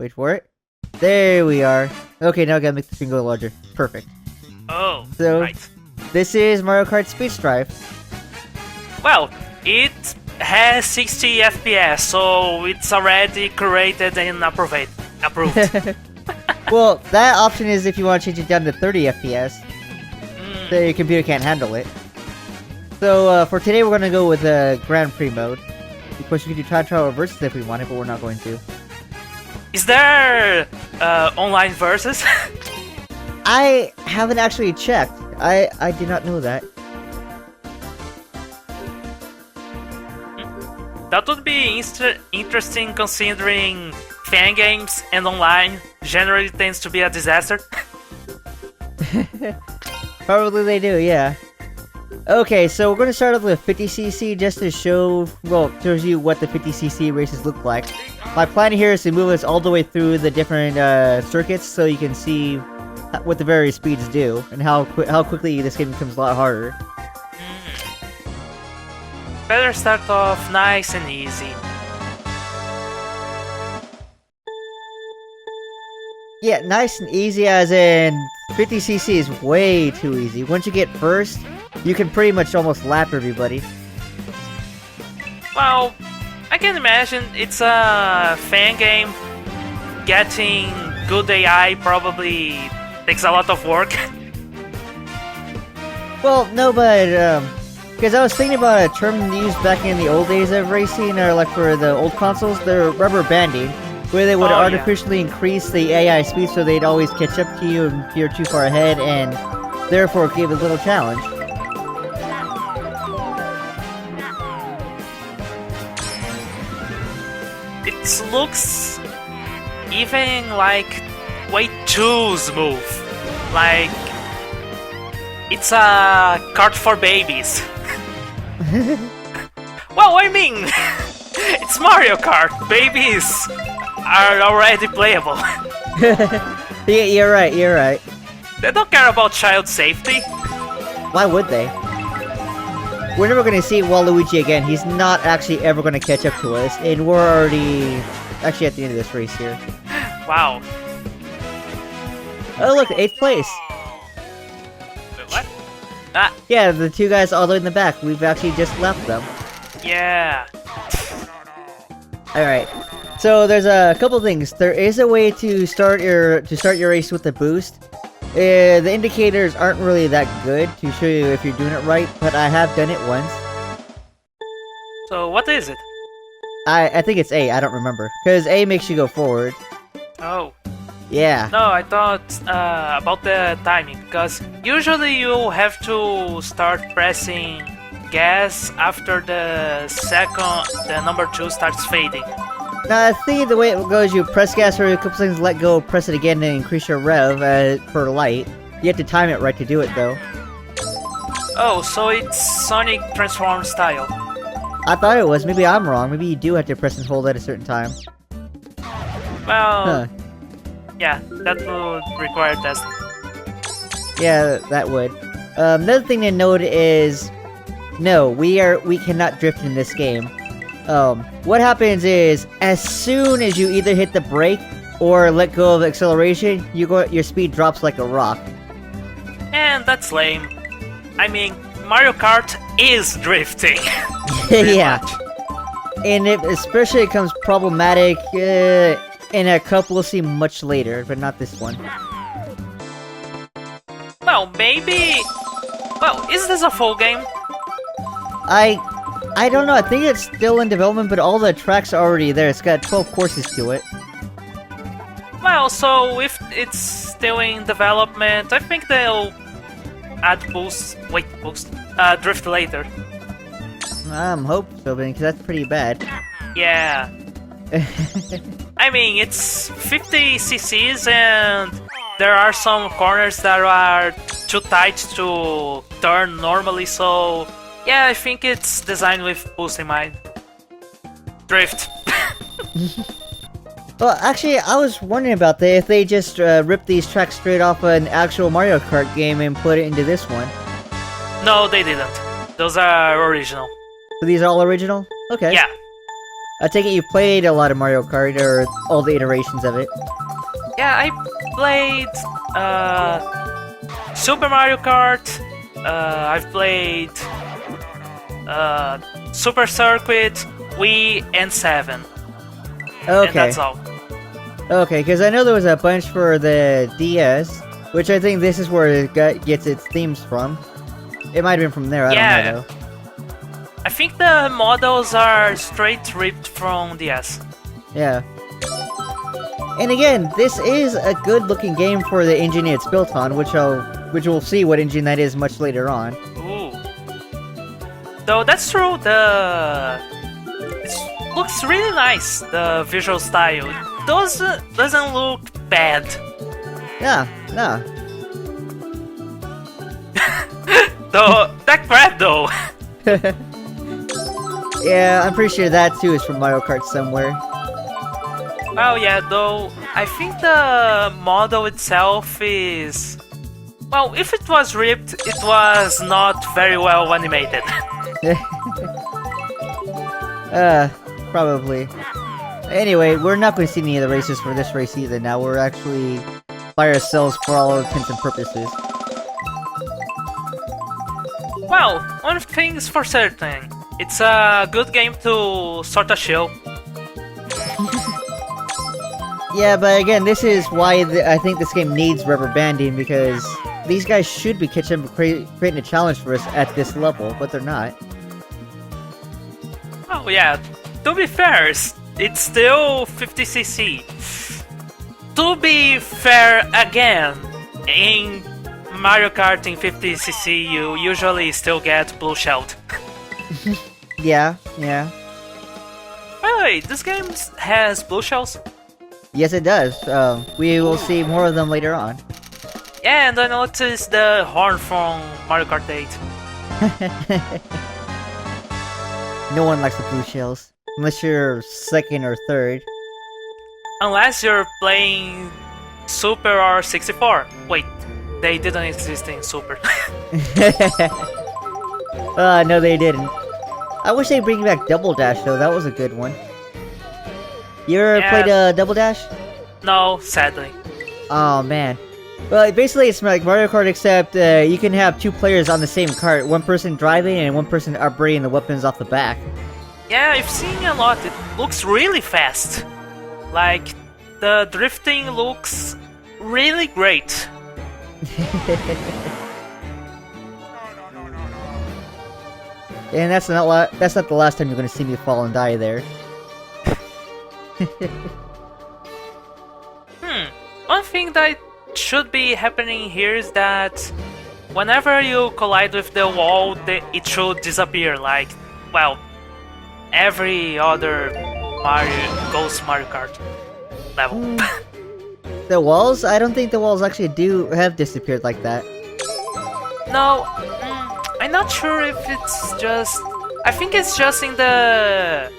Wait for it. There we are. Okay, now I gotta make the screen go larger. Perfect. Oh, So, right. this is Mario Kart Speed Strife. Well, it has 60 FPS, so it's already created and approved. Well, that option is if you want to change it down to 30 FPS. Mm. So your computer can't handle it. So, for today we're gonna go with Grand Prix mode. Of course, we could do time trial versus if we wanted, but we're not going to. Is there online versus? I haven't actually checked. I did not know that. That would be interesting considering Fangames and online generally tends to be a disaster. Probably they do, yeah. Okay, so we're gonna start off with 50cc just to show, well, shows you what the 50cc races look like. My plan here is to move us all the way through the different circuits so you can see what the various speeds do and how quickly this game becomes a lot harder. Better start off nice and easy. Yeah, nice and easy as in 50cc is way too easy. Once you get first, you can pretty much almost lap everybody. Well, I can imagine it's a fan game. Getting good AI probably takes a lot of work. Well, no, but, because I was thinking about a term used back in the old days of racing, or like for the old consoles, the rubber banding, where they would artificially increase the AI speed so they'd always catch up to you if you're too far ahead, and therefore give a little challenge. It looks even like way too smooth. Like it's a kart for babies. Well, I mean, it's Mario Kart. Babies are already playable. Yeah, you're right. They don't care about child safety. Why would they? We're never gonna see Waluigi again. He's not actually ever gonna catch up to us, and we're already actually at the end of this race here. Wow. Oh look, 8th place. Wait, what? Ah, Yeah, the two guys all the way in the back. We've actually just left them. yeah. Alright. So there's a couple things. There is a way to start your race with a boost. The indicators aren't really that good to show you if you're doing it right, but I have done it once. So what is it? I think it's A, I don't remember. Because A makes you go forward. Oh. Yeah. No, I thought about the timing, because usually you have to start pressing gas after the number 2 starts fading. Now, I think the way it goes, you press gas for a couple seconds, let go, press it again, and increase your rev per light. You have to time it right to do it, though. Oh, so it's Sonic Transform style. I thought it was. Maybe I'm wrong. Maybe you do have to press and hold at a certain time. Well, yeah, that would require testing. Yeah, that would. Another thing to note is, no, we cannot drift in this game. What happens is, as soon as you either hit the brake or let go of acceleration, your speed drops like a rock. And that's lame. I mean, Mario Kart is drifting. Yeah. And it especially becomes problematic in a couple we'll see much later, but not this one. Well, maybe... Well, is this a full game? I don't know, I think it's still in development, but all the tracks are already there. It's got 12 courses to it. Well, so if it's still in development, I think they'll add drift later. Hope so, because that's pretty bad. Yeah. I mean, it's 50 cc's and there are some corners that are too tight to turn normally, so yeah, I think it's designed with boost in mind. Drift. Well, actually, I was wondering about that, if they just ripped these tracks straight off an actual Mario Kart game and put it into this one. No, they didn't. Those are original. So these are all original? Okay. Yeah. I take it you've played a lot of Mario Kart, or all the iterations of it. Yeah, I played Super Mario Kart. I've played Super Circuit, Wii, and 7. Okay. And that's all. Okay, because I know there was a bunch for the DS, which I think this is where it gets its themes from. It might have been from there, I don't know though. I think the models are straight ripped from DS. Yeah. And again, this is a good-looking game for the engine it's built on, which we'll see what engine that is much later on. Ooh. Though that's true, it looks really nice, the visual style. It doesn't look bad. Yeah, no. Though, that crap though. Yeah, I'm pretty sure that too is from Mario Kart somewhere. Well, yeah, though, I think the model itself is... Well, if it was ripped, it was not very well animated. Probably. Anyway, we're not going to see any of the races for this race either now. We're actually by ourselves for all intents and purposes. Well, one thing's for certain. It's a good game to sort of chill. Yeah, but again, this is why I think this game needs rubber banding, because these guys should be creating a challenge for us at this level, but they're not. Oh yeah, to be fair, it's still 50cc. To be fair again, in Mario Kart in 50cc you usually still get blue shelled. Yeah. By the way, this game has blue shells? Yes, it does. We will see more of them later on. Yeah, and I noticed the horn from Mario Kart 8. No one likes the blue shells. Unless you're second or third. Unless you're playing Super or 64. Wait, they didn't exist in Super. No they didn't. I wish they'd bring back Double Dash though, that was a good one. You ever played Double Dash? No, sadly. Oh man. Well, basically it's like Mario Kart, except you can have two players on the same kart, one person driving and one person operating the weapons off the back. Yeah, I've seen a lot. It looks really fast. Like, the drifting looks really great. And that's not the last time you're gonna see me fall and die there. One thing that should be happening here is that whenever you collide with the wall, it should disappear, like, well, every other Mario Kart level. The walls? I don't think the walls actually have disappeared like that. No, I'm not sure if it's just... I think it's just in the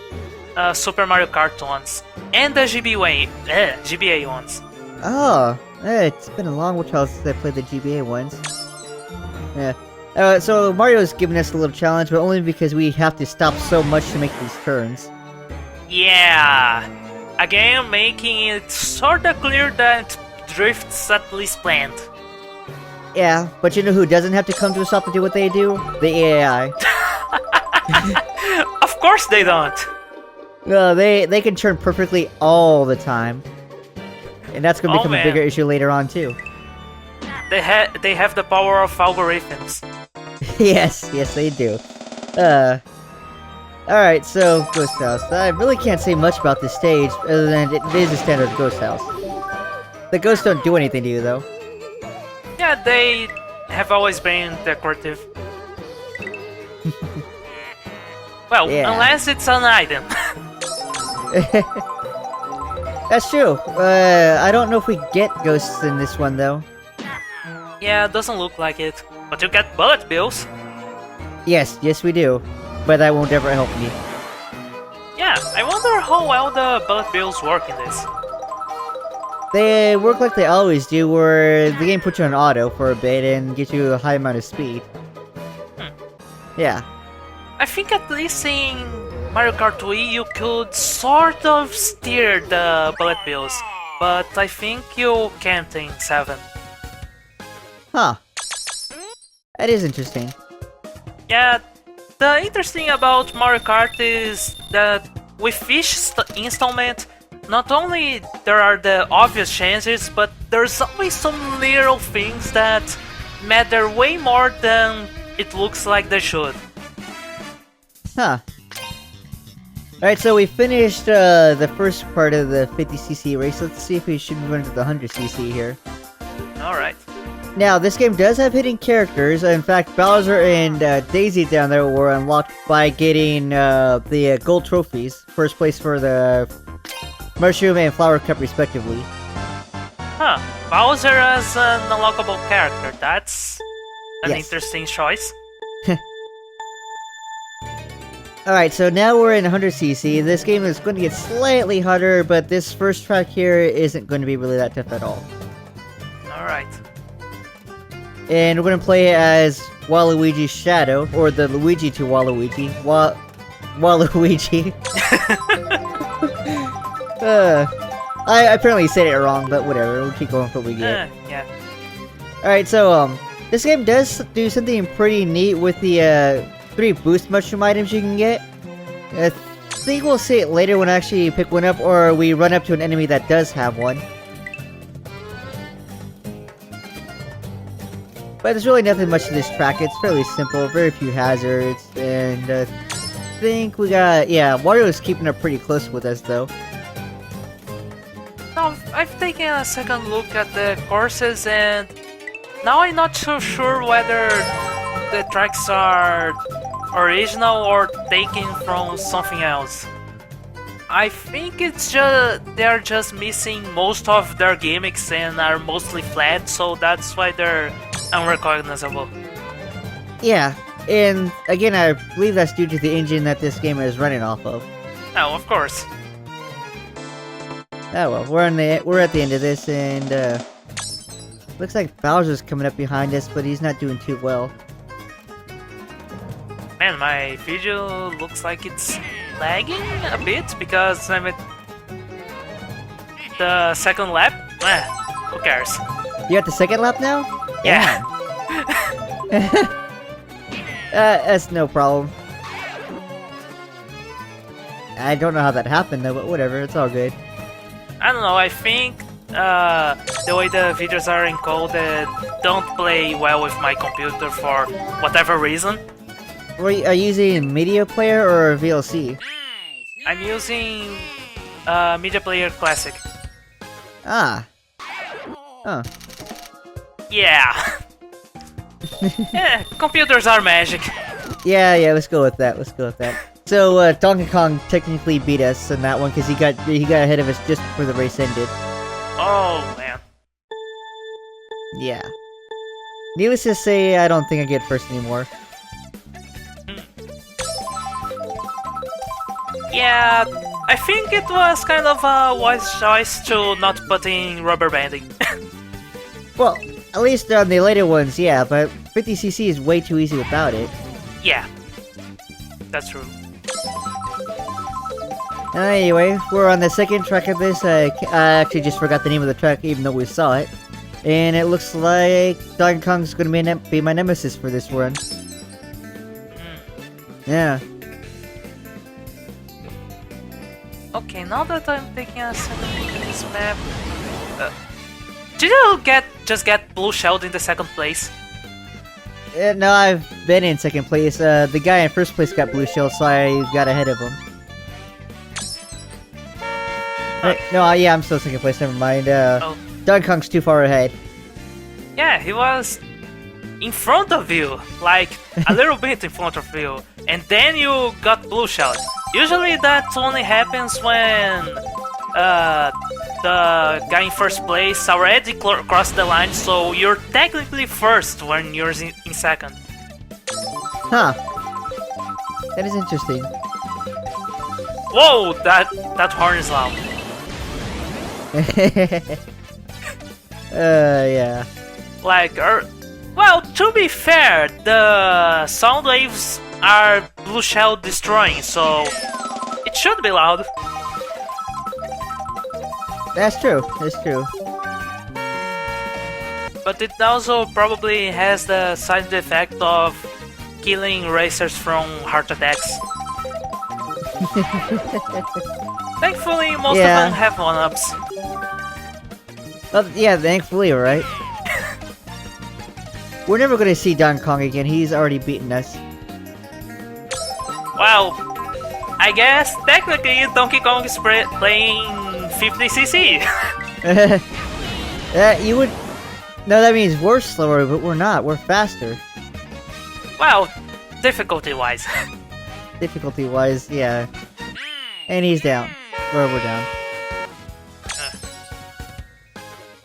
Super Mario Kart ones and the GBA ones. Oh, it's been a long while since I played the GBA ones. Yeah. So Mario's giving us a little challenge, but only because we have to stop so much to make these turns. Yeah. Again, making it sorta clear that drift's at least planned. Yeah, but you know who doesn't have to come to a stop to do what they do? The AI. Of course they don't. No, they can turn perfectly all the time. And that's gonna become a bigger issue later on too. They have the power of algorithms. yes, they do. Alright, so Ghost House. I really can't say much about this stage, other than it is a standard Ghost House. The ghosts don't do anything to you, though. Yeah, they have always been decorative. Well, unless it's an item. That's true. I don't know if we get ghosts in this one, though. Yeah, it doesn't look like it. But you get bullet bills. Yes, we do. But that won't ever help me. Yeah, I wonder how well the bullet bills work in this. They work like they always do, where the game puts you on auto for a bit and gets you a high amount of speed. Yeah. I think at least in Mario Kart Wii, you could sort of steer the bullet bills, but I think you can't in 7. Huh. That is interesting. Yeah, the interesting about Mario Kart is that with each installment, not only there are the obvious changes, but there's always some little things that matter way more than it looks like they should. Huh. Alright, so we finished the first part of the 50cc race. Let's see if we should move into the 100cc here. Alright. Now, this game does have hidden characters. In fact, Bowser and Daisy down there were unlocked by getting the gold trophies. First place for the Mushroom and Flower Cup, respectively. Huh. Bowser as an unlockable character. That's an Yes. interesting choice. Alright, so now we're in 100cc. This game is going to get slightly harder, but this first track here isn't going to be really that tough at all. Alright. And we're going to play as Waluigi's Shadow, or the Luigi to Waluigi. Waluigi. I apparently said it wrong, but whatever. We'll keep going with what we get. Yeah. Alright, so, this game does do something pretty neat with the, 3 boost mushroom items you can get. I think we'll see it later when I actually pick one up, or we run up to an enemy that does have one. But there's really nothing much to this track. It's fairly simple, very few hazards, and I think we got... Yeah, Wario is keeping up pretty close with us, though. Now, I've taken a second look at the courses, and now I'm not so sure whether the tracks are original or taken from something else. I think it's just they're just missing most of their gimmicks and are mostly flat, so that's why they're unrecognizable. Yeah, and again, I believe that's due to the engine that this game is running off of. Oh, of course. Oh well, we're at the end of this, and looks like Bowser's coming up behind us, but he's not doing too well. Man, my video looks like it's lagging a bit because I'm at the second lap. Who cares? You at the second lap now? Yeah. That's no problem. I don't know how that happened though, but whatever, it's all good. I don't know, I think the way the videos are encoded don't play well with my computer for whatever reason. Are you using Media Player or VLC? I'm using Media Player Classic. Ah. Huh. Yeah. Yeah, computers are magic. Yeah, let's go with that, So, Donkey Kong technically beat us in that one, because he got ahead of us just before the race ended. Oh, man. Yeah. Needless to say, I don't think I get first anymore. Yeah, I think it was kind of a wise choice to not put in rubber banding. Well, at least on the later ones, yeah, but 50cc is way too easy without it. Yeah, that's true. Anyway, we're on the second track of this. I actually just forgot the name of the track, even though we saw it. And it looks like Donkey Kong's gonna be my nemesis for this run. Yeah. Okay, now that I'm taking a second look at this map... did you just get blue shelled in the second place? No, I've been in second place. The guy in first place got blue shell, so I got ahead of him. No, yeah, I'm still second place, never mind. Donkey Kong's too far ahead. Yeah, he was in front of you, like a little bit in front of you, and then you got blue shelled. Usually that only happens when the guy in first place already crossed the line, so you're technically first when you're in second. Huh. That is interesting. Whoa, that horn is loud. Yeah. Like, well, to be fair, the sound waves are blue shell destroying, so It should be loud. That's true. That's true. But it also probably has the side effect of killing racers from heart attacks. Thankfully, most of them have 1-ups. Well, yeah, thankfully, right? We're never gonna see Donkey Kong again. He's already beaten us. Well, I guess technically Donkey Kong is playing 50cc. You would... No, that means we're slower, but we're not. We're faster. Well, difficulty-wise. Difficulty-wise, yeah. And he's down. Or we're down.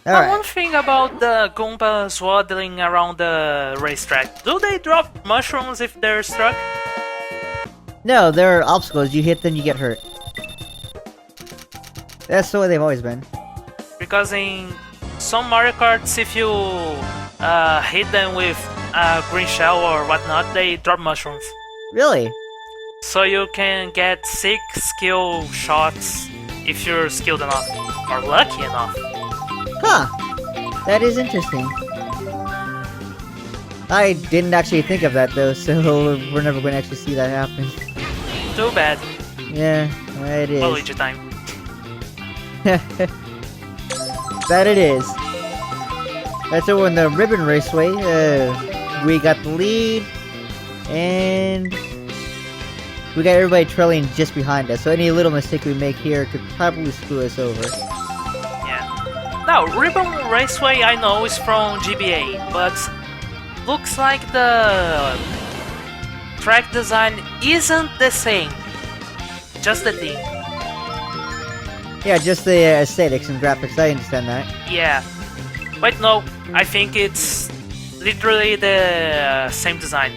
Alright. One thing about the Goombas waddling around the racetrack, do they drop mushrooms if they're struck? No, there are obstacles. You hit them, you get hurt. That's the way they've always been. Because in some Mario Karts, if you hit them with a green shell or whatnot, they drop mushrooms. Really? So you can get 6 skill shots if you're skilled enough, or lucky enough. Huh. That is interesting. I didn't actually think of that though, so we're never going to actually see that happen. Too bad. Yeah, it is. Luigi time. That it is. That's over in the Ribbon Raceway. We got the lead, and we got everybody trailing just behind us. So any little mistake we make here could probably screw us over. Yeah. Now, Ribbon Raceway I know is from GBA, but looks like the track design isn't the same. Just the theme. Yeah, just the aesthetics and graphics, I understand that. Yeah. Wait, no, I think it's literally the same design.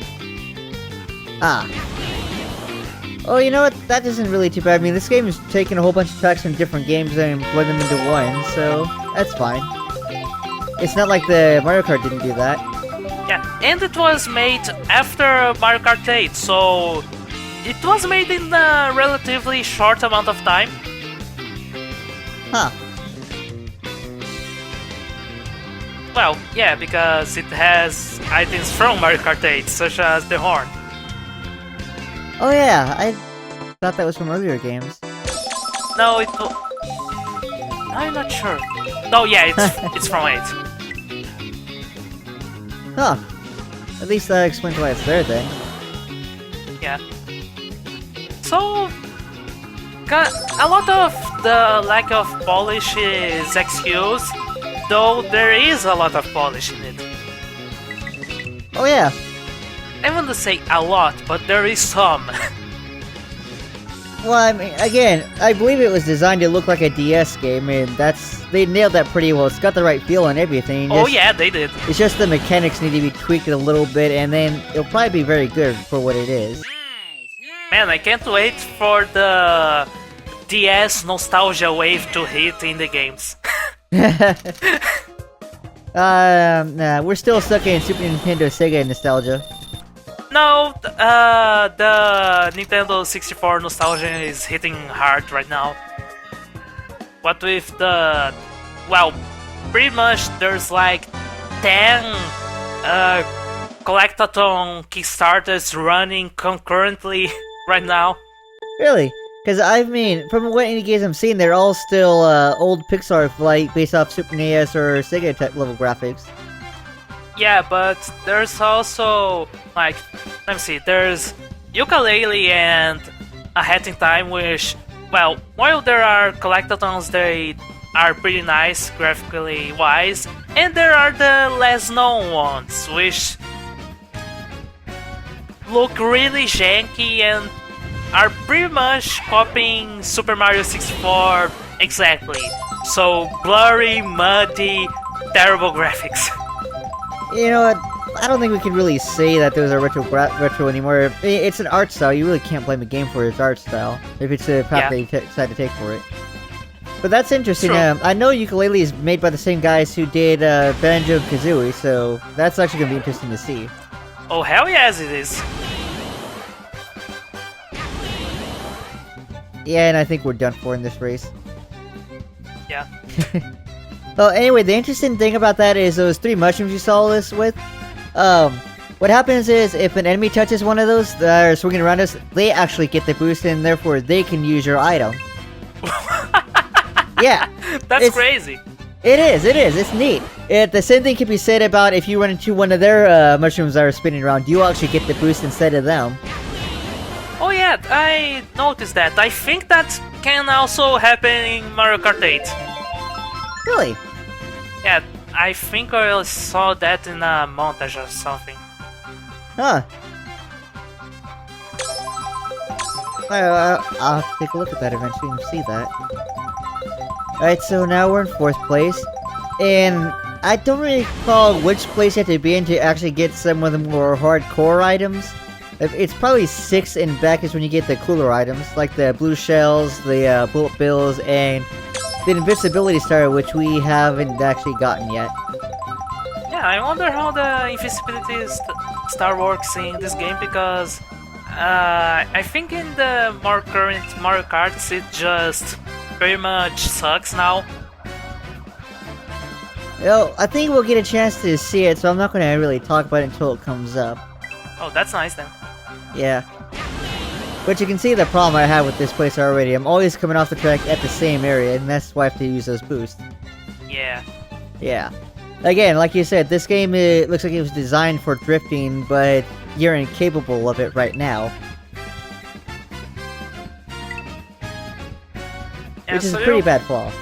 Ah. Oh, you know what? That isn't really too bad. I mean, this game is taking a whole bunch of tracks from different games and blending them into one, so that's fine. It's not like the Mario Kart didn't do that. Yeah, and it was made after Mario Kart 8, so it was made in a relatively short amount of time. Huh. Well, yeah, because it has items from Mario Kart 8, such as the horn. Oh yeah, I thought that was from earlier games. No, I'm not sure. Oh yeah, it's from 8. Huh. At least that explains why it's there then. Yeah. So, a lot of the lack of polish is excused, though there is a lot of polish in it. Oh yeah. I wouldn't say a lot, but there is some. Well, I mean, again, I believe it was designed to look like a DS game, and they nailed that pretty well. It's got the right feel and everything. Oh yeah, they did. It's just the mechanics need to be tweaked a little bit, and then it'll probably be very good for what it is. Man, I can't wait for the DS nostalgia wave to hit in the games. Nah, we're still stuck in Super Nintendo Sega nostalgia. No, the Nintendo 64 nostalgia is hitting hard right now. What with the... Well, pretty much there's like 10 collectathon Kickstarters running concurrently right now. Really? Because I mean, from what any games I'm seeing, they're all still old Pixar, like based off Super NES or Sega type level graphics. Yeah, but there's also like, let me see, there's Yooka-Laylee and A Hat in Time, which, well, while there are collectathons, they are pretty nice graphically wise, and there are the less known ones, which look really janky and are pretty much copying Super Mario 64 exactly. So blurry, muddy, terrible graphics. You know what? I don't think we can really say that those are retro anymore. It's an art style. You really can't blame a game for its art style if it's the path they decide to take for it. But that's interesting. I know Yooka-Laylee is made by the same guys who did Banjo-Kazooie, so that's actually going to be interesting to see. Oh, hell yes it is. Yeah, and I think we're done for in this race. Yeah. Well, anyway, the interesting thing about that is those 3 mushrooms you saw this with. What happens is if an enemy touches one of those that are swinging around us, they actually get the boost, and therefore they can use your item. Yeah. That's crazy. It is, it's neat. The same thing can be said about if you run into one of their mushrooms that are spinning around, you actually get the boost instead of them. Oh yeah, I noticed that. I think that can also happen in Mario Kart 8. Really? Yeah, I think I saw that in a montage or something. Huh. I'll take a look at that eventually and see that. Alright, so now we're in 4th place. And I don't really recall which place you have to be in to actually get some of the more hardcore items. It's probably 6 and back is when you get the cooler items, like the blue shells, the bullet bills, and the invincibility star, which we haven't actually gotten yet. Yeah, I wonder how the invincibility star works in this game, because I think in the more current Mario Karts it just pretty much sucks now. Well, I think we'll get a chance to see it, so I'm not going to really talk about it until it comes up. Oh, that's nice then. Yeah. But you can see the problem I have with this place already. I'm always coming off the track at the same area, and that's why I have to use those boosts. Yeah. Yeah. Again, like you said, this game looks like it was designed for drifting, but you're incapable of it right now. Yeah, which is so a pretty bad flaw.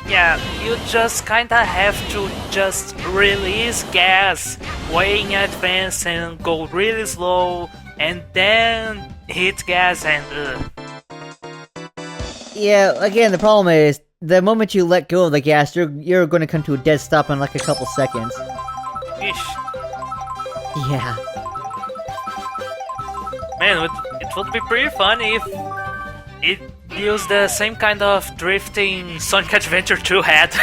Yeah, you just kinda have to just release gas way in advance and go really slow, and then hit gas and Yeah, again, the problem is, the moment you let go of the gas, you're gonna come to a dead stop in like a couple seconds. Ish. Yeah. Man, it would be pretty fun if it used the same kind of drifting Sonic Adventure 2 had.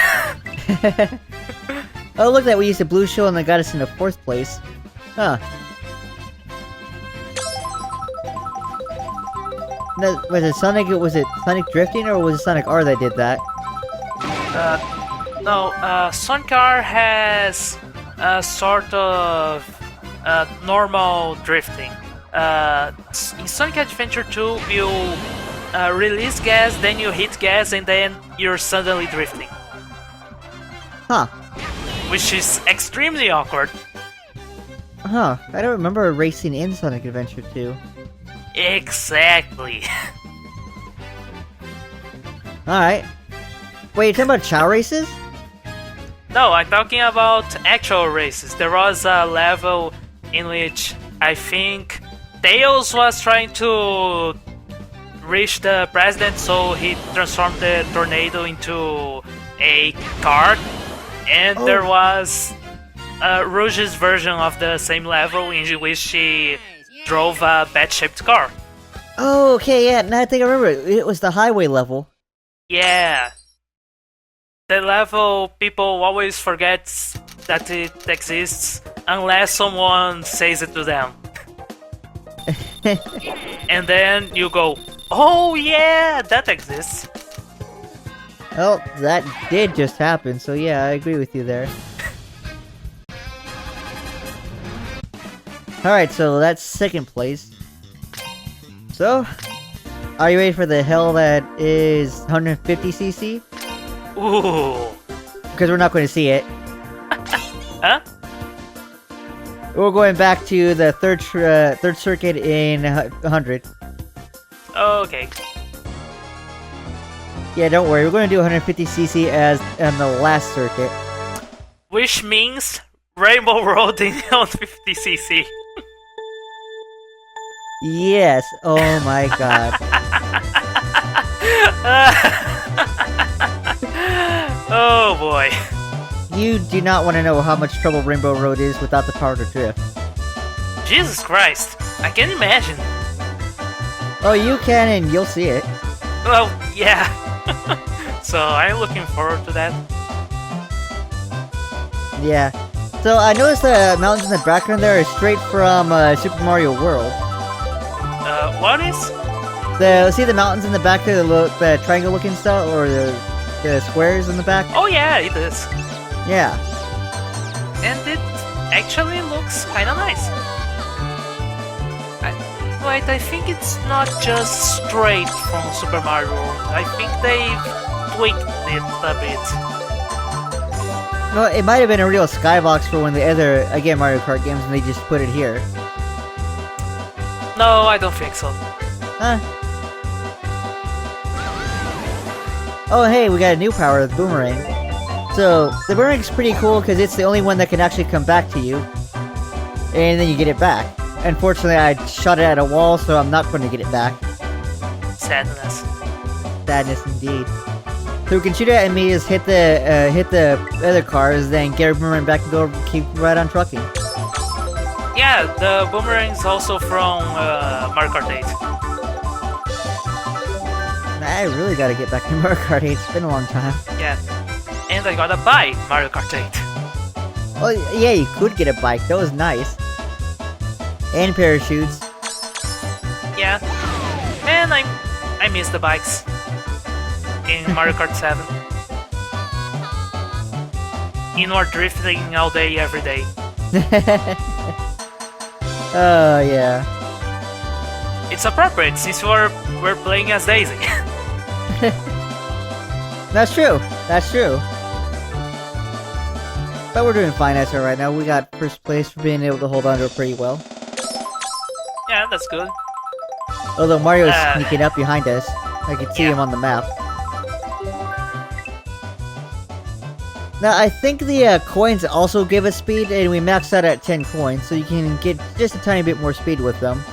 Oh, look at that, we used a blue shell and that got us into 4th place. Huh. No, was it Sonic drifting, or was it Sonic R that did that? No, Sonic R has a sort of normal drifting. In Sonic Adventure 2, you release gas, then you hit gas, and then you're suddenly drifting. Huh. Which is extremely awkward. Huh. I don't remember racing in Sonic Adventure 2. Exactly. Alright. Wait, you're talking about Chow races? No, I'm talking about actual races. There was a level in which I think Tails was trying to reach the president, so he transformed the tornado into a car, and there was Rouge's version of the same level in which she drove a bat-shaped car. Oh, okay, yeah, now I think I remember it. It was the highway level. Yeah. The level people always forget that it exists unless someone says it to them. And then you go, oh yeah, that exists. Well, that did just happen, so yeah, I agree with you there. Alright, so that's 2nd place. So, are you ready for the hell that is 150cc? Ooh. Because we're not going to see it. Huh? We're going back to the third circuit in 100. Okay. Yeah, don't worry, we're going to do 150cc as on the last circuit. Which means Rainbow Road in 150cc. Yes, oh my god. Oh boy. You do not want to know how much trouble Rainbow Road is without the power to drift. Jesus Christ, I can imagine. Oh, you can, and you'll see it. Well, yeah. So I'm looking forward to that. Yeah. So I noticed the mountains in the background there are straight from Super Mario World. What is? See the mountains in the back there, the triangle-looking stuff, or the squares in the back? Oh yeah, it is. Yeah. And it actually looks kinda nice. Wait, I think it's not just straight from Super Mario World. I think they've tweaked it a bit. Well, it might have been a real skybox for one of the other, again, Mario Kart games, and they just put it here. No, I don't think so. Huh. Oh, hey, we got a new power, the boomerang. So, the boomerang's pretty cool because it's the only one that can actually come back to you. And then you get it back. Unfortunately, I shot it at a wall, so I'm not going to get it back. Sadness. Sadness indeed. So we can shoot at enemies, hit the other cars, then get a boomerang back and go keep right on trucking. Yeah, the boomerang's also from Mario Kart 8. I really gotta get back to Mario Kart 8, it's been a long time. Yeah. And I gotta buy Mario Kart 8. Oh, yeah, you could get a bike, that was nice. And parachutes. Yeah. And I miss the bikes in Mario Kart 7. Inward drifting all day, every day. Oh, yeah. It's appropriate since we're playing as Daisy. That's true. That's true. But we're doing fine as right now. We got first place for being able to hold on to it pretty well. Yeah, that's good. Although Mario is sneaking up behind us. I can see him on the map. Now, I think the coins also give us speed, and we maxed out at 10 coins, so you can get just a tiny bit more speed with them.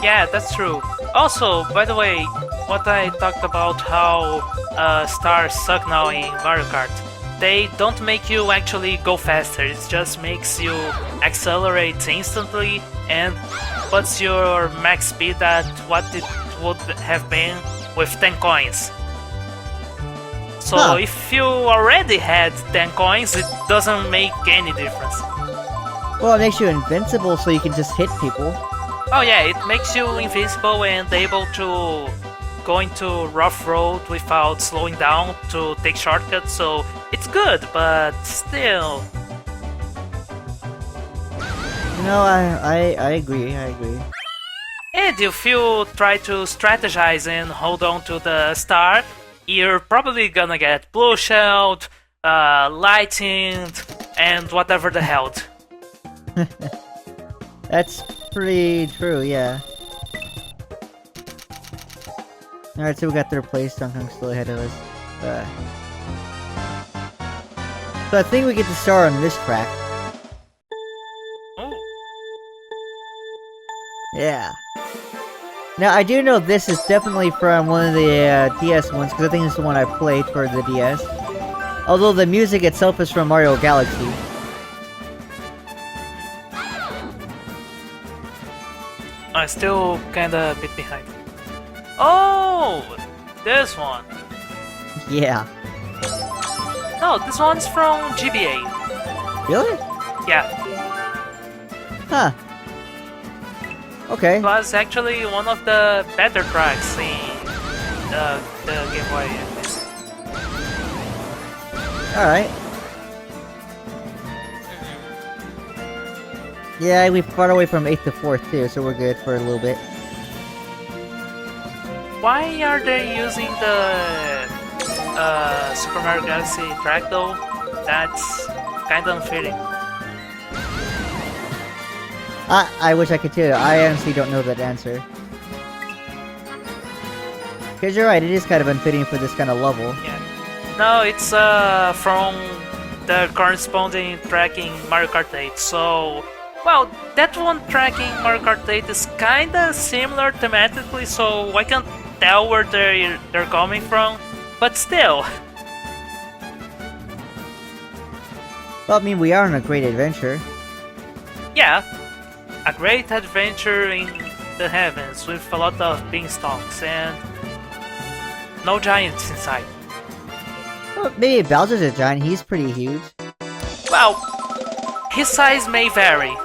Yeah, that's true. Also, by the way, what I talked about how stars suck now in Mario Kart, they don't make you actually go faster, it just makes you accelerate instantly and puts your max speed at what it would have been with 10 coins. So if you already had 10 coins, it doesn't make any difference. Well, it makes you invincible so you can just hit people. Oh yeah, it makes you invincible and able to go into rough road without slowing down to take shortcuts, so it's good, but still. No, I agree, I agree. And if you try to strategize and hold on to the star, you're probably gonna get blue shelled, lightened, and whatever the hell. That's pretty true, yeah. Alright, so we got third place, Dunkong's still ahead of us. So I think we get to start on this track. Oh. Yeah. Now, I do know this is definitely from one of the DS ones, because I think it's the one I played for the DS. Although the music itself is from Mario Galaxy. I'm still kinda a bit behind. Oh! This one! Yeah. No, this one's from GBA. Really? Yeah. Huh. Okay. It was actually one of the better tracks in the Game Boy at least. Alright. Yeah, we far away from 8th to 4th too, so we're good for a little bit. Why are they using the Super Mario Galaxy track though? That's kinda unfitting. I wish I could tell you. I honestly don't know that answer. Because you're right, it is kind of unfitting for this kind of level. Yeah. No, it's from the corresponding track in Mario Kart 8, so... Well, that one track in Mario Kart 8 is kinda similar thematically, so I can't tell where they're coming from, but still. Well, I mean, we are on a great adventure. Yeah, a great adventure in the heavens with a lot of beanstalks and no giants inside. Well, maybe Bowser's a giant, he's pretty huge. Well, his size may vary.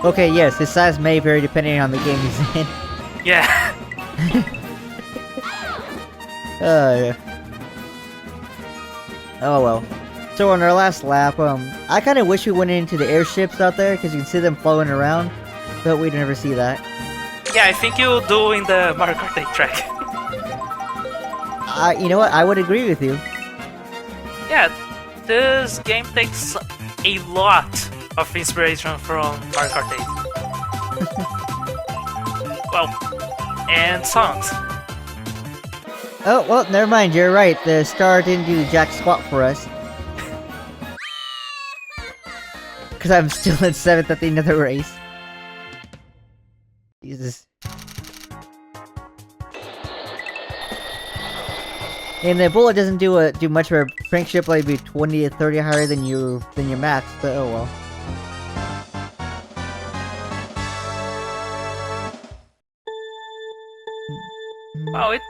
Okay, yes, his size may vary depending on the game he's in. Yeah. Yeah. Oh well. So on our last lap, I kind of wish we went into the airships out there because you can see them floating around, but we never see that. Yeah, I think you do in the Mario Kart 8 track. You know what? I would agree with you. Yeah, this game takes a lot of inspiration from Mario Kart 8. Well, and songs. Oh, well, never mind, you're right. The star didn't do jack squat for us. Because I'm still in 7th at the end of the race. Jesus. And the bullet doesn't do much of a crank ship, like be 20 to 30 higher than your max, but oh well. Well, it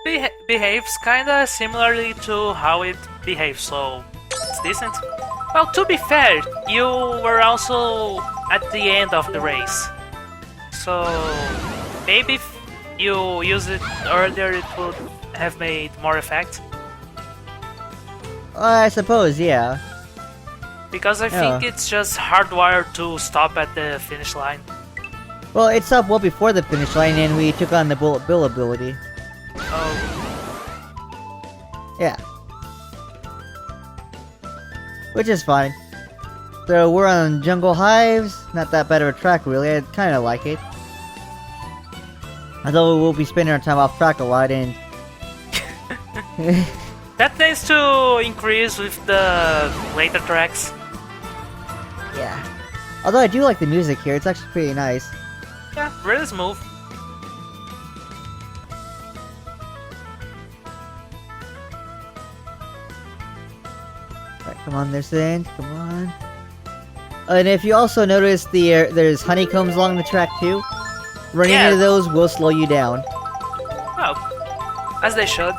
behaves kinda similarly to how it behaves, so it's decent. Well, to be fair, you were also at the end of the race. So maybe if you used it earlier, it would have made more effect. I suppose, yeah. Because I think it's just hardwired to stop at the finish line. Well, it stopped well before the finish line, and we took on the bullet bill ability. Oh. Yeah. Which is fine. So we're on Jungle Hives. Not that bad of a track, really. I kind of like it. Although we'll be spending our time off track a lot, and That tends to increase with the later tracks. yeah. Although I do like the music here. It's actually pretty nice. Yeah, really smooth. Alright, come on, there's Sand. Come on. And if you also notice, there's honeycombs along the track too. Running Yeah. into those will slow you down. Oh, as they should.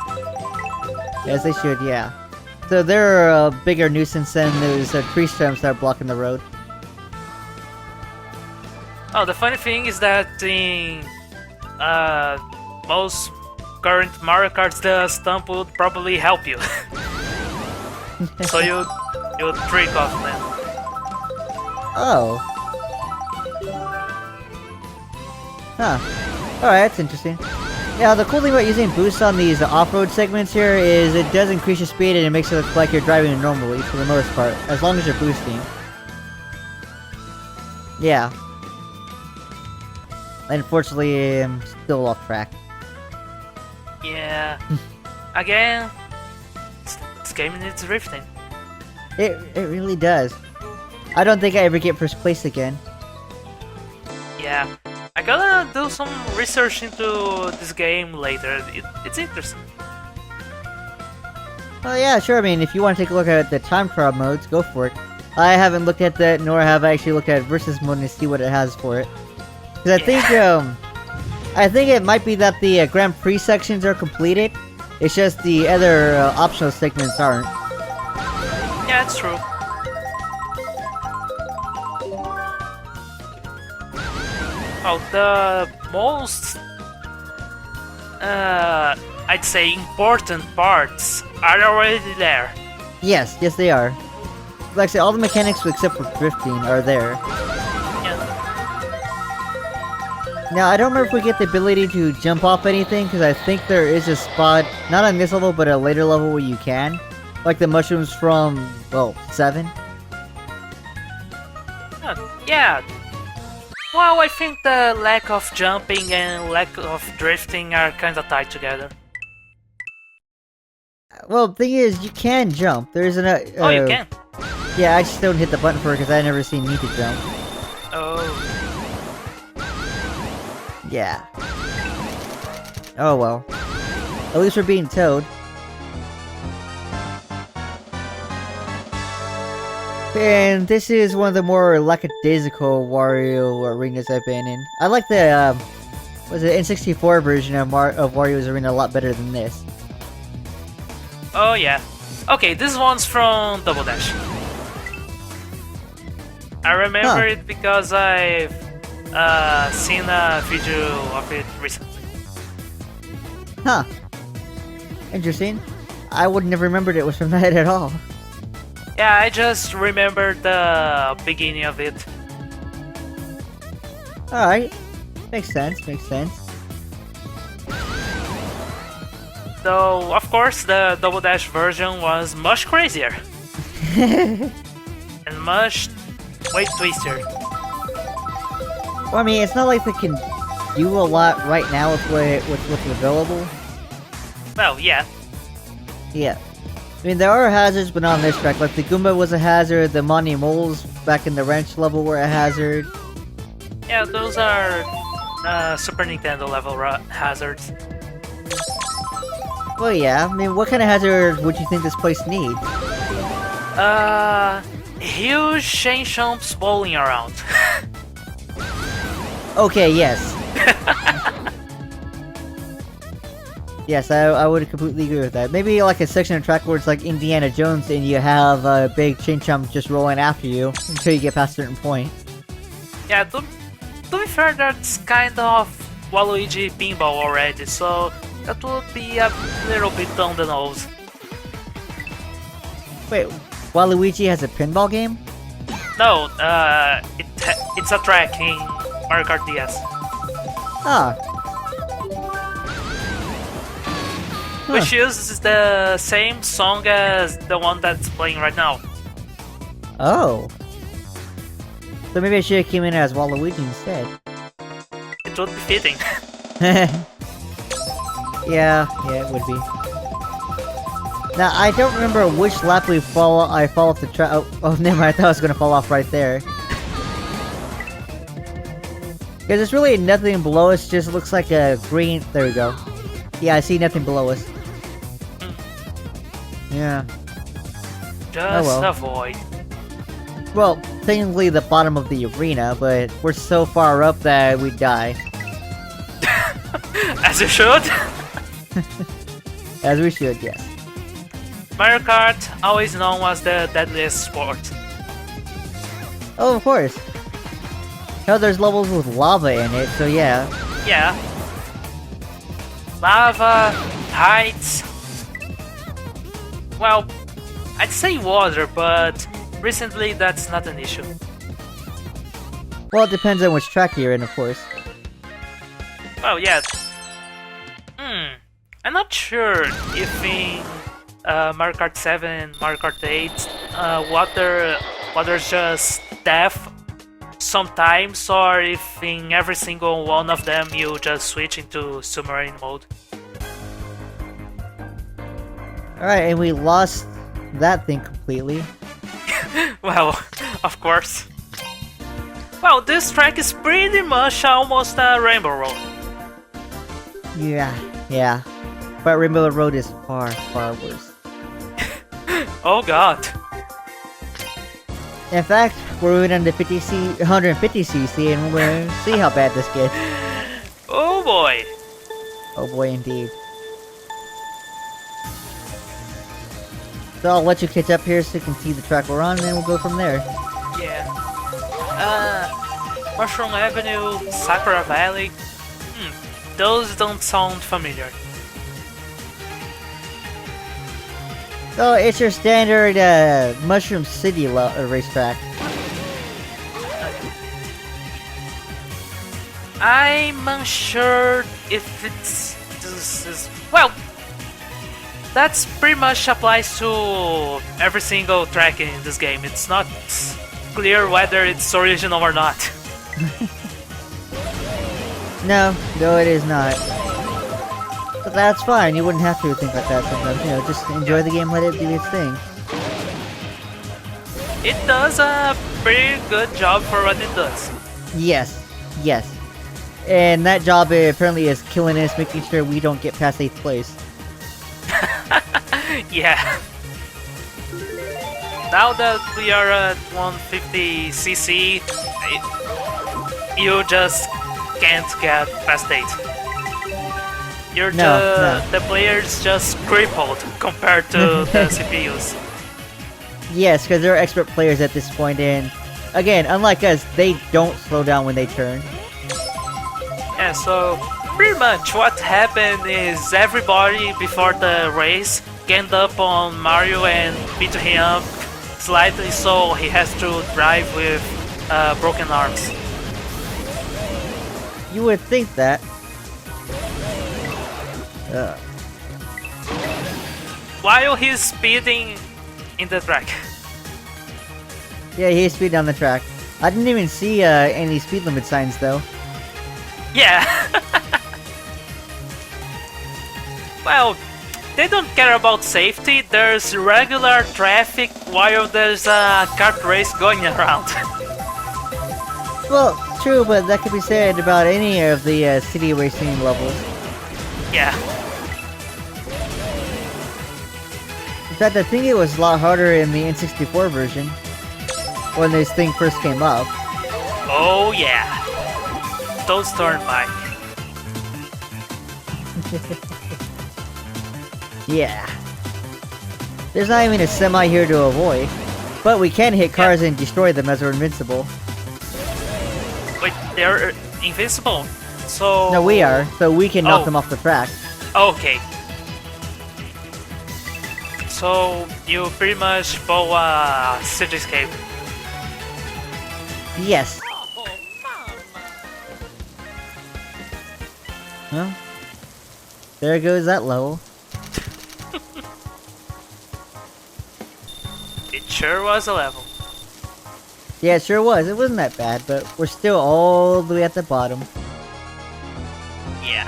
As they should, yeah. So they're a bigger nuisance than those tree stumps that are blocking the road. Oh, the funny thing is that in most current Mario Karts, the stump would probably help you. So you trick off them. Oh. Huh. Alright, that's interesting. Yeah, the cool thing about using boost on these off-road segments here is it does increase your speed and it makes it look like you're driving normally for the most part, as long as you're boosting. Yeah. Unfortunately, I'm still off track. Yeah. Again, this game needs drifting. It really does. I don't think I ever get first place again. Yeah. I gotta do some research into this game later. It's interesting. Oh yeah, sure, I mean, if you want to take a look at the time trial modes, go for it. I haven't looked at that, nor have I actually looked at versus mode to see what it has for it. Because I think it might be that the Grand Prix sections are completed. It's just the other optional segments aren't. Yeah, it's true. Oh, the most, I'd say important parts are already there. Yes, they are. Like I said, all the mechanics except for drifting are there. Yeah. Now, I don't remember if we get the ability to jump off anything, because I think there is a spot, not on this level, but a later level where you can. Like the mushrooms from, well, 7. Yeah. Well, I think the lack of jumping and lack of drifting are kinda tied together. Well, the thing is, you can jump. There isn't a... Oh, you can? Yeah, I just don't hit the button for it because I never seen me to jump. Oh. Yeah. Oh well. At least we're being towed. And this is one of the more lackadaisical Wario arenas I've been in. I like the, was it N64 version of Wario's arena a lot better than this. Oh, yeah. Okay, this one's from Double Dash. I remember it because I've seen a video of it recently. Huh. Interesting. I wouldn't have remembered it was from that at all. Yeah, I just remember the beginning of it. Alright. Makes sense, makes sense. Though, of course, the Double Dash version was much crazier. And much way twistier. Well, I mean, it's not like they can do a lot right now with what's available. Well, yeah. Yeah. I mean, there are hazards, but not on this track. Like, the Goomba was a hazard, the Monty Moles back in the wrench level were a hazard. Yeah, those are Super Nintendo level hazards. Well, yeah. I mean, what kind of hazard would you think this place needs? Huge chain jumps bowling around. Okay, yes. Yes, I would completely agree with that. Maybe like a section of track where it's like Indiana Jones and you have a big chain jump just rolling after you until you get past a certain point. Yeah, to be fair, that's kind of Waluigi pinball already, so that would be a little bit on the nose. Wait, Waluigi has a pinball game? No, it's a track in Mario Kart DS. Ah. Huh. Which uses the same song as the one that's playing right now. Oh. So maybe I should have came in as Waluigi instead. It would be fitting. Yeah, it would be. Now, I don't remember which lap I fall off the track. Oh, never mind, I thought I was gonna fall off right there. Because there's really nothing below us, just looks like a green... There we go. Yeah, I see nothing below us. Yeah. Just avoid. Well, technically the bottom of the arena, but we're so far up that we die. As you should. As we should, yes. Mario Kart, always known as the deadliest sport. Oh, of course. Hell, there's levels with lava in it, so yeah. Yeah. Lava, heights. Well, I'd say water, but recently that's not an issue. Well, it depends on which track you're in, of course. Well, yeah. I'm not sure if in Mario Kart 7, Mario Kart 8, water's just death sometimes, or if in every single one of them you just switch into submarine mode. Alright, and we lost that thing completely. Well, of course. Well, this track is pretty much almost a Rainbow Road. Yeah. But Rainbow Road is far, far worse. Oh god. In fact, we're moving on to 150cc and we're gonna see how bad this gets. Oh boy. Oh boy, indeed. So I'll let you catch up here so you can see the track we're on, and then we'll go from there. Yeah. Mushroom Avenue, Sakura Valley. Those don't sound familiar. So it's your standard Mushroom City racetrack. I'm unsure if it's... Well, that's pretty much applies to every single track in this game. It's not clear whether it's original or not. No, it is not. But that's fine, you wouldn't have to think like that sometimes, you know, just enjoy the game, let it do its thing. It does a pretty good job for what it does. Yes. And that job apparently is killing us, making sure we don't get past 8th place. Yeah. Now that we are at 150cc, you just can't get past 8. The player's just crippled compared to the CPUs. Yes, because they're expert players at this point, and again, unlike us, they don't slow down when they turn. Yeah, so pretty much what happened is everybody before the race ganged up on Mario and beat him up slightly, so he has to drive with broken arms. You would think that. While he's speeding in the track. Yeah, he's speed down the track. I didn't even see any speed limit signs though. Yeah. Well, they don't care about safety. There's regular traffic while there's a kart race going around. Well, true, but that could be said about any of the city racing levels. Yeah. In fact, I think it was a lot harder in the N64 version when this thing first came up. Oh yeah. Those turnpike. Yeah. There's not even a semi here to avoid, but we can hit cars and destroy them as we're invincible. Wait, they're invincible? So... No, we are, so we can knock them off the track. Okay. So, you pretty much blow a cityscape. Yes. Well, there goes that level. It sure was a level. Yeah, it sure was. It wasn't that bad, but we're still all the way at the bottom. Yeah.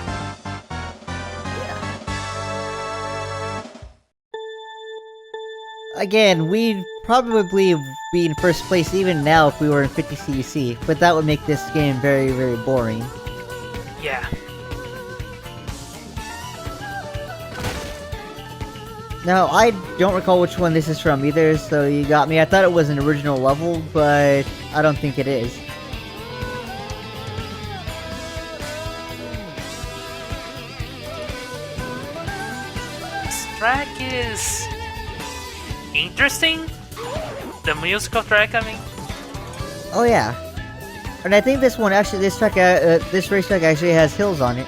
Again, we'd probably be in first place even now if we were in 50cc, but that would make this game very, very boring. Yeah. Now, I don't recall which one this is from either, so you got me. I thought it was an original level, but I don't think it is. This track is... interesting? The musical track, I mean? Oh yeah. And I think this one actually, this racetrack actually has hills on it.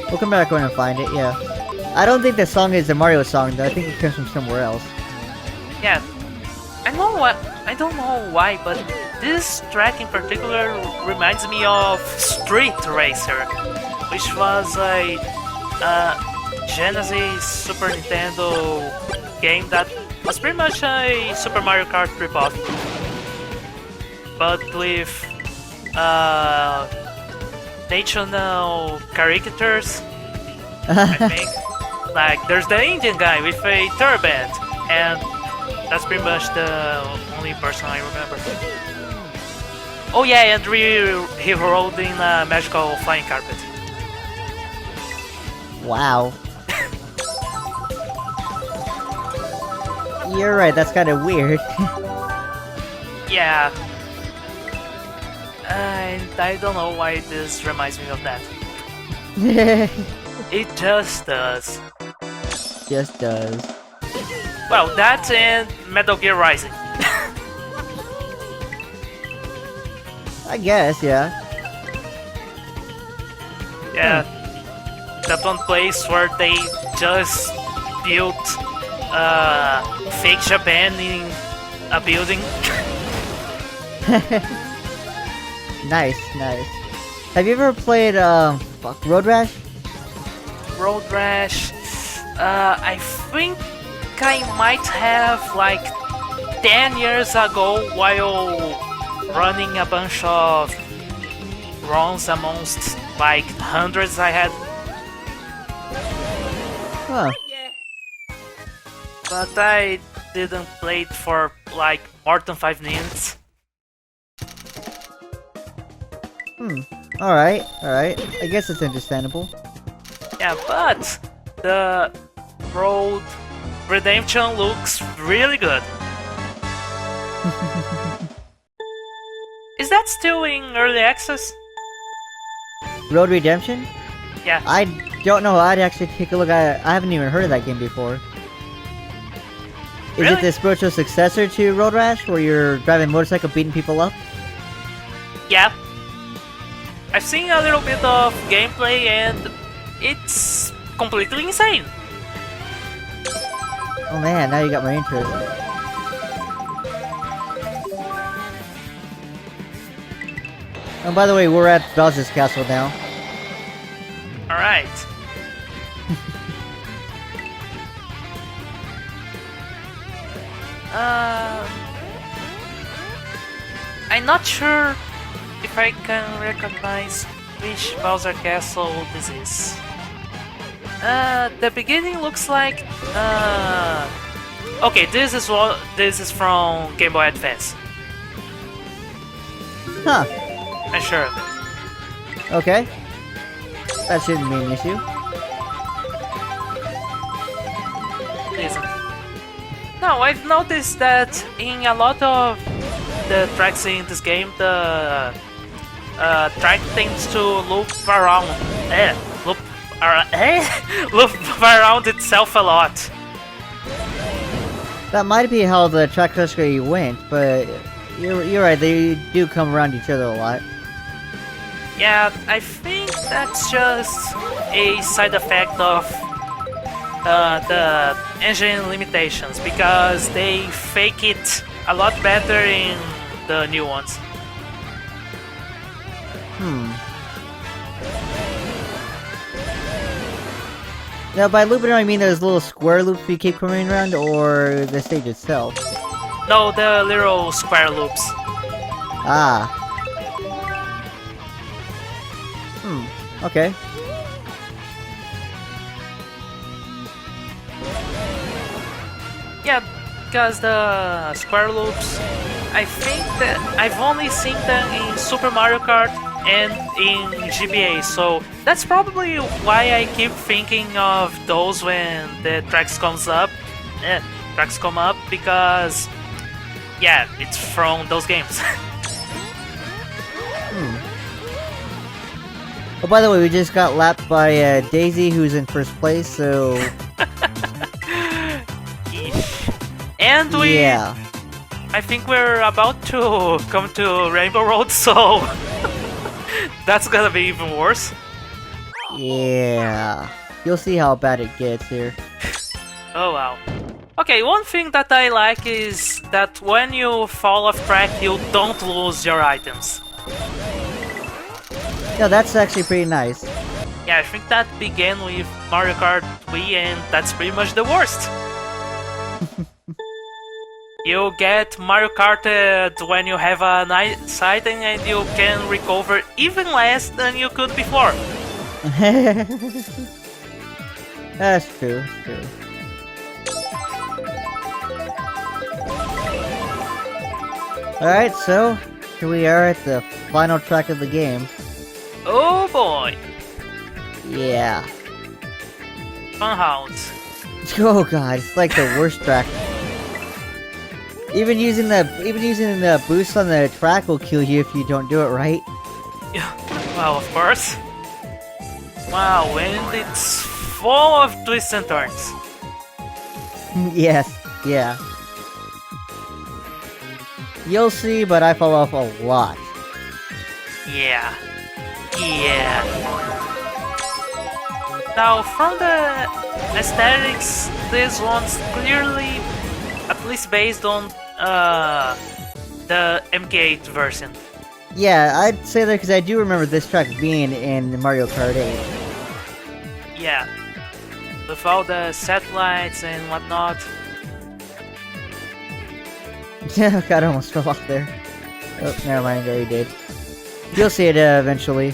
We'll come back around and find it, yeah. I don't think the song is the Mario song though, I think it comes from somewhere else. Yeah. I don't know why, but this track in particular reminds me of Street Racer, which was a Genesis Super Nintendo game that was pretty much a Super Mario Kart ripoff, but with national caricatures, I think. Like, there's the Indian guy with a turban, and that's pretty much the only person I remember. Oh yeah, and he rode in a magical flying carpet. Wow. You're right, that's kind of weird. Yeah. And I don't know why this reminds me of that. It just does. Just does. Well, that and Metal Gear Rising. I guess, yeah. Yeah. That one place where they just built fake Japan in a building. Nice, nice. Have you ever played, Road Rash? Road Rash. I think I might have, like, 10 years ago while running a bunch of runs amongst, like, hundreds I had. Huh. But I didn't play it for, like, more than 5 minutes. Alright, alright. I guess it's understandable. Yeah, but the Road Redemption looks really good. Is that still in early access? Road Redemption? Yeah. I don't know, I'd actually take a look at it. I haven't even heard of that game before. Is Really? it the spiritual successor to Road Rash, where you're driving a motorcycle beating people up? Yeah. I've seen a little bit of gameplay and it's completely insane. Oh man, now you got my interest. Oh, by the way, we're at Bowser's castle now. Alright. I'm not sure if I can recognize which Bowser Castle this is. The beginning looks like. Okay, this is from Game Boy Advance. Huh. I'm sure of it. Okay. That shouldn't be an issue. Isn't. No, I've noticed that in a lot of the tracks in this game, the track tends to loop around, loop around itself a lot. That might be how the track history went, but you're right. They do come around each other a lot. Yeah, I think that's just a side effect of the engine limitations, because they fake it a lot better in the new ones. Now, by looping around, I mean those little square loops we keep coming around, or the stage itself? No, the little square loops. Ah. Okay. Yeah, because the square loops, I think that I've only seen them in Super Mario Kart and in GBA, so that's probably why I keep thinking of those when the tracks come up, because yeah, it's from those games. Oh, by the way, we just got lapped by Daisy, who's in first place, so... And yeah. I think we're about to come to Rainbow Road, so that's gonna be even worse. Yeah. You'll see how bad it gets here. Oh wow. Okay, one thing that I like is that when you fall off track, you don't lose your items. Yeah, that's actually pretty nice. Yeah, I think that began with Mario Kart Wii, and that's pretty much the worst. You get Mario Karted when you have a nice item and you can recover even less than you could before. That's true, true. Alright, so here we are at the final track of the game. Oh boy! Yeah. Funhouse. Oh god, it's like the worst track. Even using the boost on the track will kill you if you don't do it right. Yeah, well, of course. Wow, and it's full of twists and turns. Yes, yeah. You'll see, but I fall off a lot. Yeah. Yeah. Now, from the aesthetics, this one's clearly, at least based on the MK8 version. Yeah, I'd say that because I do remember this track being in Mario Kart 8. Yeah. With all the satellites and whatnot. Yeah, God, I almost fell off there. Oh, never mind, I already did. You'll see it eventually.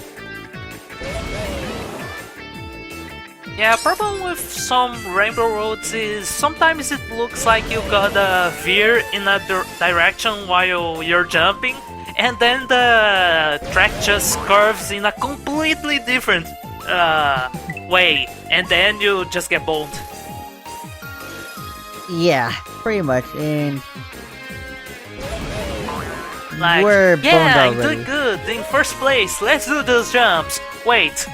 Yeah, problem with some Rainbow Roads is sometimes it looks like you gotta veer in a direction while you're jumping, and then the track just curves in a completely different way, and then you just get boned. Yeah, pretty much, and... Like, we're boned yeah, I'm already. doing good, in first place, let's do those jumps. Wait.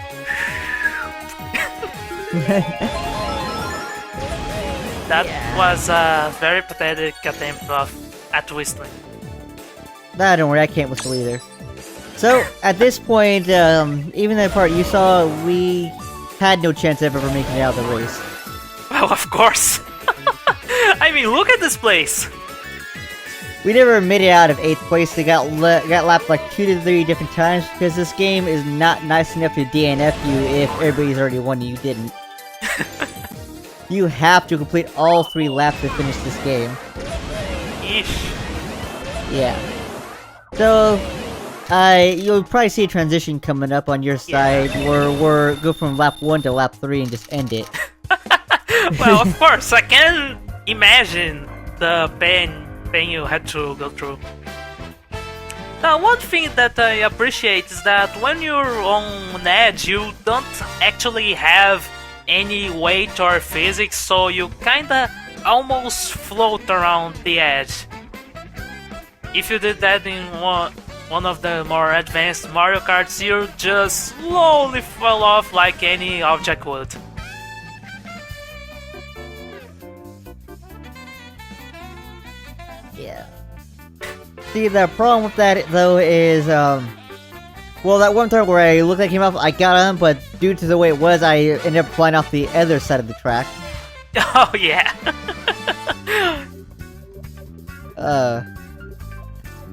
That was a very pathetic attempt at whistling. Nah, don't worry, I can't whistle either. So, at this point, even the part you saw, we had no chance of ever making it out of the race. Well, of course. I mean, look at this place. We never made it out of 8th place. They got lapped like 2 to 3 different times because this game is not nice enough to DNF you if everybody's already won and you didn't. You have to complete all 3 laps to finish this game. Yeesh. Yeah. So, you'll probably see a transition coming up on your side where we're go from lap 1 to lap 3 and just end it. Well, of course, I can imagine the pain you had to go through. Now, one thing that I appreciate is that when you're on edge, you don't actually have any weight or physics, so you kinda almost float around the edge. If you did that in one of the more advanced Mario Karts, you just slowly fall off like any object would. Yeah. See, the problem with that, though, is, well, that one time where I looked like I came off, I got on, but due to the way it was, I ended up flying off the other side of the track. Oh, yeah.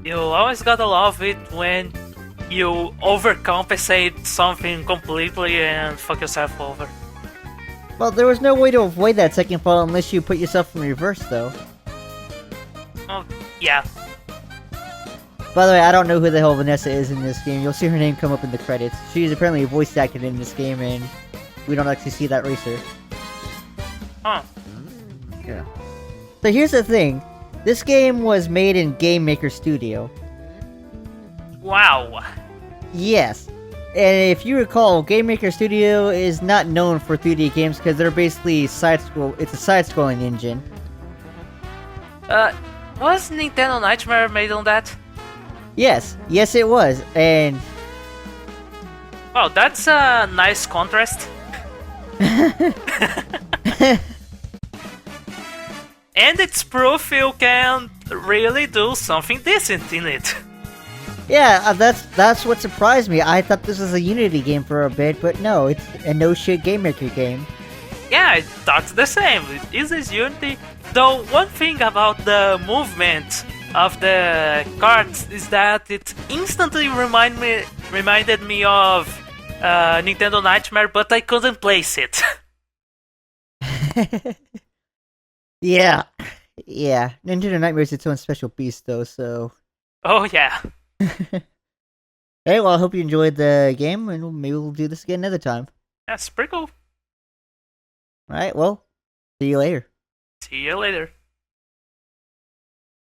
You always gotta love it when you overcompensate something completely and fuck yourself over. Well, there was no way to avoid that second fall unless you put yourself in reverse, though. Oh, yeah. By the way, I don't know who the hell Vanessa is in this game. You'll see her name come up in the credits. She's apparently voice acted in this game, and we don't actually see that racer. Huh. Yeah. So here's the thing. This game was made in Game Maker Studio. Wow. Yes. And if you recall, Game Maker Studio is not known for 3D games because they're basically it's a side-scrolling engine. Was Nintendo Nightmare made on that? Yes, it was, and... Wow, that's a nice contrast. And it's proof you can really do something decent in it. Yeah, that's what surprised me. I thought this was a Unity game for a bit, but no, it's a no-shit Game Maker game. Yeah, I thought the same. This is Unity. Though one thing about the movement of the cards is that it instantly reminded me of Nintendo Nightmare, but I couldn't place it. Yeah. Nintendo Nightmare is its own special beast, though, so... Oh, yeah. Hey, well, I hope you enjoyed the game, and maybe we'll do this again another time. That's pretty cool. Alright, well, see you later. See you later.